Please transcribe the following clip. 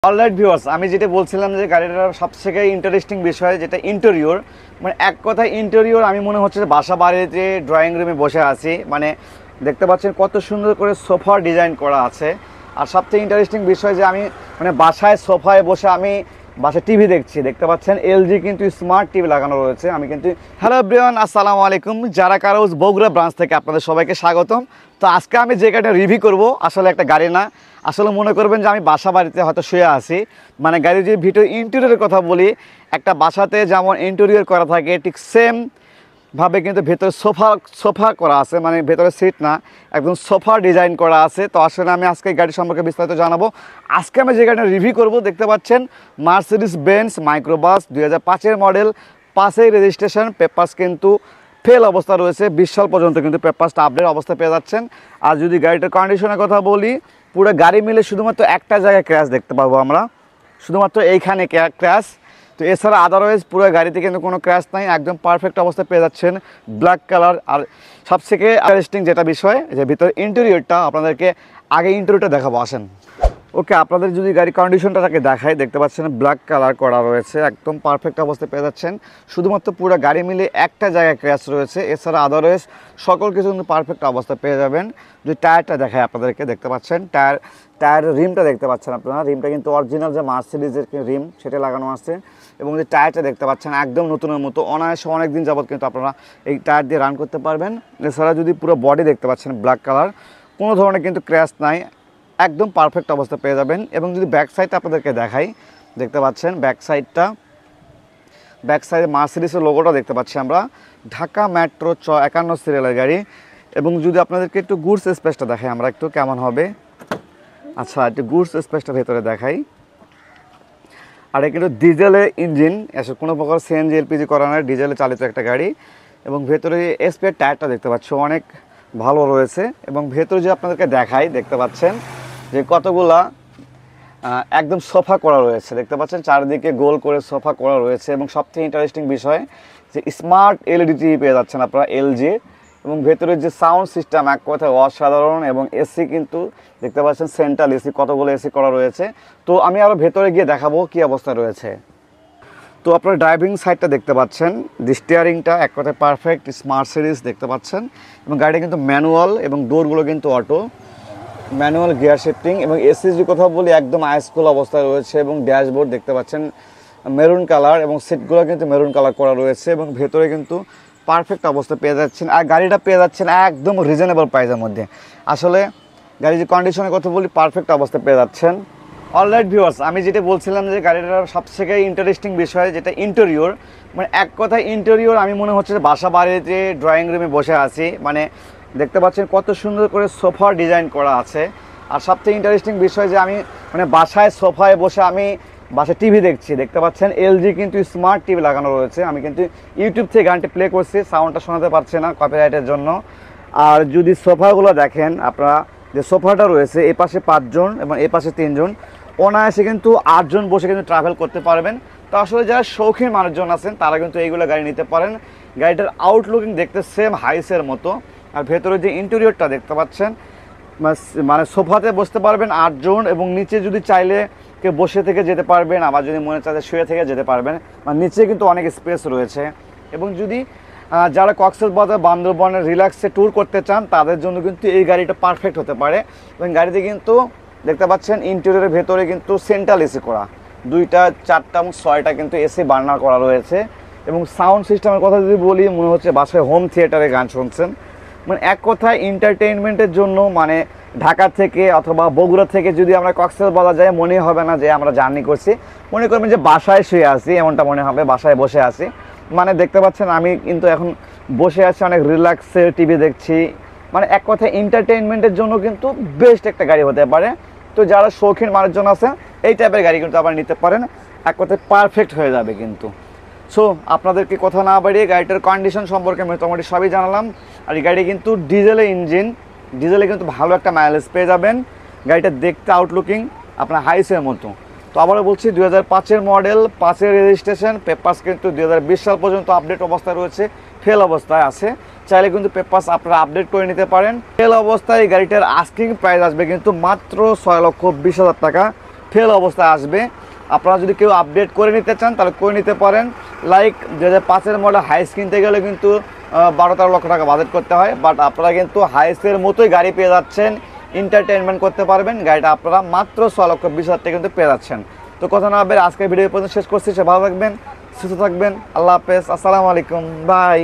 Alright viewers, আমি যেটা বলছিলাম যে গাড়িটার সবথেকে ইন্টারেস্টিং বিষয় যেটা ইন্টেরিয়র, মানে এক কথায় ইন্টেরিয়র আমি মনে হচ্ছে যে বাসা বাড়িতে ড্রয়িং রুমে বসে আছি। মানে দেখতে পাচ্ছেন কত সুন্দর করে সোফা ডিজাইন করা আছে। আর সবথেকে ইন্টারেস্টিং বিষয় যে আমি মানে বাসায় সোফায় বসে আমি বাসায় টিভি দেখছি। দেখতে পাচ্ছেন এলজি কিন্তু স্মার্ট টিভি লাগানো রয়েছে। আমি কিন্তু হ্যালো এভরিওয়ান, আসসালামু আলাইকুম। যারা কারোজ বগুড়া ব্রাঞ্চ থেকে আপনাদের সবাইকে স্বাগতম। তো আজকে আমি যে গাড়িটা রিভিউ করব আসলে একটা গাড়ি না, আসলে মনে করবেন যে আমি বাসা বাড়িতে হয়তো শুয়ে আছি। মানে গাড়ির যে ভিতর ইন্টেরিয়রের কথা বলি, একটা বাসাতে যেমন ইন্টেরিয়র করা থাকে ঠিক সেম ভাবে কিন্তু ভেতরে সোফা করা আছে, মানে ভেতরে সিট না, একদম সোফা ডিজাইন করা আছে। তো আসলে আমি আজকে গাড়ি সম্পর্কে বিস্তারিত জানাবো। আজকে আমি যে গাড়িটা রিভিউ করব, দেখতে পাচ্ছেন মার্সিডিজ বেঞ্জ মাইক্রোবাস 2005-এর মডেল, 5-এর রেজিস্ট্রেশন, পেপারস কিন্তু ফেল অবস্থা রয়েছে। 20 সাল পর্যন্ত কিন্তু পেপারসটা আপডেট অবস্থা পেয়ে যাচ্ছেন। আর যদি গাড়িটার কন্ডিশনের কথা বলি, পুরো গাড়ি মিলে শুধুমাত্র একটা জায়গায় ক্র্যাশ দেখতে পাবো আমরা, শুধুমাত্র এইখানে ক্র্যাশ। তো এছাড়া আদারওয়াইজ পুরো গাড়িতে কিন্তু কোনো ক্র্যাশ নাই, একদম পারফেক্ট অবস্থায় পেয়ে যাচ্ছেন। Black colour. আর সবথেকে ইন্টারেস্টিং যেটা বিষয় যে ভিতরে ইন্টেরিয়রটা, আপনাদেরকে আগে ইন্টেরিয়রটা দেখাবো, আসেন। ওকে, আপনাদের যদি গাড়ি কন্ডিশনটাকে দেখায়, দেখতে পাচ্ছেন ব্ল্যাক কালার করা রয়েছে, একদম পারফেক্ট অবস্থায় পেয়ে যাচ্ছেন। শুধুমাত্র পুরো গাড়ি মিলে একটা জায়গায় ক্র্যাশ রয়েছে, এছাড়া আদারওয়াইজ সকল কিছু কিন্তু পারফেক্ট অবস্থায় পেয়ে যাবেন। যদি টায়ারটা দেখায় আপনাদেরকে, দেখতে পাচ্ছেন টায়ার রিমটা দেখতে পাচ্ছেন আপনারা, রিমটা কিন্তু অরিজিনাল যে মার্সিডিজের রিম সেটা লাগানো আছে। এবং যে টায়ারটা দেখতে পাচ্ছেন একদম নতুনের মতো, অনায়াসে অনেক দিন যাবত কিন্তু আপনারা এই টায়ার দিয়ে রান করতে পারবেন। এছাড়া যদি পুরো বডি দেখতে পাচ্ছেন ব্ল্যাক কালার, কোনো ধরনের কিন্তু ক্র্যাশ নাই, একদম পারফেক্ট অবস্থা পেয়ে যাবেন। এবং যদি ব্যাক সাইডটা আপনাদেরকে দেখাই, দেখতে পাচ্ছেন ব্যাক সাইডে মার্সিডিজের লোগোটা দেখতে পাচ্ছি আমরা, ঢাকা মেট্রো 51 সিরিয়ালের গাড়ি। এবং যদি আপনাদেরকে একটু গুডস স্পেসটা দেখাই আমরা, একটু কেমন হবে, আচ্ছা একটু গুডস স্পেসটা ভেতরে দেখাই। আর এটা কিন্তু ডিজেলের ইঞ্জিন, এসব কোনো প্রকার সিএনজি এলপিজি করা নয়, ডিজেলে চালিত একটা গাড়ি। এবং ভেতরে স্পেয়ার টায়ারটা দেখতে পাচ্ছি অনেক ভালো রয়েছে। এবং ভেতরে যে আপনাদেরকে দেখাই, দেখতে পাচ্ছেন যে কতগুলা একদম সোফা করা রয়েছে, দেখতে পাচ্ছেন চারিদিকে গোল করে সোফা করা রয়েছে। এবং সবথেকে ইন্টারেস্টিং বিষয় যে স্মার্ট এলইডি টিভি পেয়ে যাচ্ছেন আপনারা এলজি। এবং ভেতরের যে সাউন্ড সিস্টেম এক কথায় অসাধারণ। এবং এসি কিন্তু দেখতে পাচ্ছেন সেন্ট্রাল এসি, কতগুলো এসি করা রয়েছে। তো আমি আরও ভেতরে গিয়ে দেখাবো কী অবস্থা রয়েছে। তো আপনার ড্রাইভিং সাইডটা দেখতে পাচ্ছেন, যে স্টিয়ারিংটা এক কথায় পারফেক্ট স্মার্ট সিরিজ দেখতে পাচ্ছেন। এবং গাড়িটা কিন্তু ম্যানুয়াল, এবং ডোরগুলো কিন্তু অটো, ম্যানুয়াল গিয়ার শিফটিং। এবং এসি যদি কথা বলি একদম আইসকুল অবস্থায় রয়েছে। এবং ড্যাশবোর্ড দেখতে পাচ্ছেন মেরুন কালার, এবং সিটগুলো কিন্তু মেরুন কালার করা রয়েছে। এবং ভেতরে কিন্তু পারফেক্ট অবস্থা পেয়ে যাচ্ছেন। আর গাড়িটা পেয়ে যাচ্ছেন একদম রিজনেবল প্রাইসের মধ্যে। আসলে গাড়ির যে কন্ডিশনের কথা বলি, পারফেক্ট অবস্থা পেয়ে যাচ্ছেন। অলরাইট ভিউয়ার্স, আমি যেটা বলছিলাম যে গাড়িটার সবথেকে ইন্টারেস্টিং বিষয় যেটা ইন্টেরিয়র, মানে এক কথায় ইন্টেরিয়র আমি মনে হচ্ছে যে বাসা বাড়িতে ড্রয়িং রুমে বসে আছি। মানে দেখতে পাচ্ছেন কত সুন্দর করে সোফা ডিজাইন করা আছে। আর সবথেকে ইন্টারেস্টিং বিষয় যে আমি মানে বাসায় সোফায় বসে আমি বাসায় টিভি দেখছি। দেখতে পাচ্ছেন এলজি কিন্তু স্মার্ট টিভি লাগানো রয়েছে। আমি কিন্তু ইউটিউব থেকে গানটি প্লে করছি, সাউন্ডটা শোনাতে পারছি না কপিরাইটের জন্য। আর যদি সোফাগুলো দেখেন আপনারা, যে সোফাটা রয়েছে এ পাশে 5 জন এবং এ পাশে 3 জন, অনায়াসে কিন্তু 8 জন বসে কিন্তু ট্রাভেল করতে পারবেন। তো আসলে যারা শৌখিন মানুষজন আছেন তারা কিন্তু এইগুলো গাড়ি নিতে পারেন। গাড়িটার আউটলুকিং দেখতে সেম হাইসের মতো। আর ভেতরে যে ইন্টেরিয়রটা দেখতে পাচ্ছেন, মানে সোফাতে বসতে পারবেন 8 জন, এবং নিচে যদি চাইলে কেউ বসে থেকে যেতে পারবেন, আবার যদি মনে চায় শুয়ে থেকে যেতে পারবেন। মানে নিচে কিন্তু অনেক স্পেস রয়েছে। এবং যদি যারা কক্সবাজার বান্দরবনের রিল্যাক্সে ট্যুর করতে চান তাদের জন্য কিন্তু এই গাড়িটা পারফেক্ট হতে পারে। এবং গাড়িতে কিন্তু দেখতে পাচ্ছেন ইন্টেরিয়রের ভেতরে কিন্তু সেন্ট্রাল এসি করা, 2টা 4টা এবং 6টা কিন্তু এসি বার্নার করা রয়েছে। এবং সাউন্ড সিস্টেমের কথা যদি বলি, মনে হচ্ছে বাসায় হোম থিয়েটারে গান শুনছেন। মানে এক কথায় এন্টারটেইনমেন্টের জন্য, মানে ঢাকা থেকে অথবা বগুড়া থেকে যদি আমরা কক্সবাজার যাই, মনে হবে না যে আমরা জার্নি করছি, মনে করবেন যে বাসায় শুয়ে আছি, এমনটা মনে হবে, বাসায় বসে আছি। মানে দেখতে পাচ্ছেন আমি কিন্তু এখন বসে আছি, অনেক রিল্যাক্সে টিভি দেখছি। মানে এক কথায় এন্টারটেইনমেন্টের জন্য কিন্তু বেস্ট একটা গাড়ি হতে পারে। তো যারা শৌখিন মানুষজন আছে এই টাইপের গাড়ি কিন্তু আবার নিতে পারেন, এক কথায় পারফেক্ট হয়ে যাবে কিন্তু। সো আপনাদেরকে কথা না বাড়িয়ে গাড়িটার কন্ডিশন সম্পর্কে মোটামুটি সবই জানালাম। আর এই গাড়ি কিন্তু ডিজেলের ইঞ্জিন, ডিজেলে কিন্তু ভালো একটা মাইলেজ পেয়ে যাবেন। গাড়িটা দেখতে আউটলুকিং আপনার হাইসের মতো। তো আবারও বলছি 2005-এর মডেল, 5-এর রেজিস্ট্রেশন, পেপারস কিন্তু 2020 সাল পর্যন্ত আপডেট অবস্থায় রয়েছে, ফেল অবস্থায় আছে। চাইলে কিন্তু পেপারস আপনারা আপডেট করে নিতে পারেন। ফেল অবস্থায় এই গাড়িটার আস্কিং প্রাইস আসবে কিন্তু মাত্র 6,20,000 টাকা। ফেল অবস্থায় আসবে। আপনারা যদি কেউ আপডেট করে নিতে চান তাহলে করে নিতে পারেন। লাইক 2005-এর মডেল হাইস কিনতে গেলে কিন্তু 12-13 লক্ষ টাকা বাজেট করতে হয়, বাট আপনারা কিন্তু হাইসের মতোই গাড়ি পেয়ে যাচ্ছেন, এন্টারটেনমেন্ট করতে পারবেন। গাড়িটা আপনারা মাত্র 6,20,000 টাকা কিন্তু পেয়ে যাচ্ছেন। তো কথা না হবে আজকের ভিডিও পর্যন্ত শেষ করছি। সে ভালো থাকবেন, সুস্থ থাকবেন, আল্লাহ হাফেজ, আসসালামু আলাইকুম, বাই।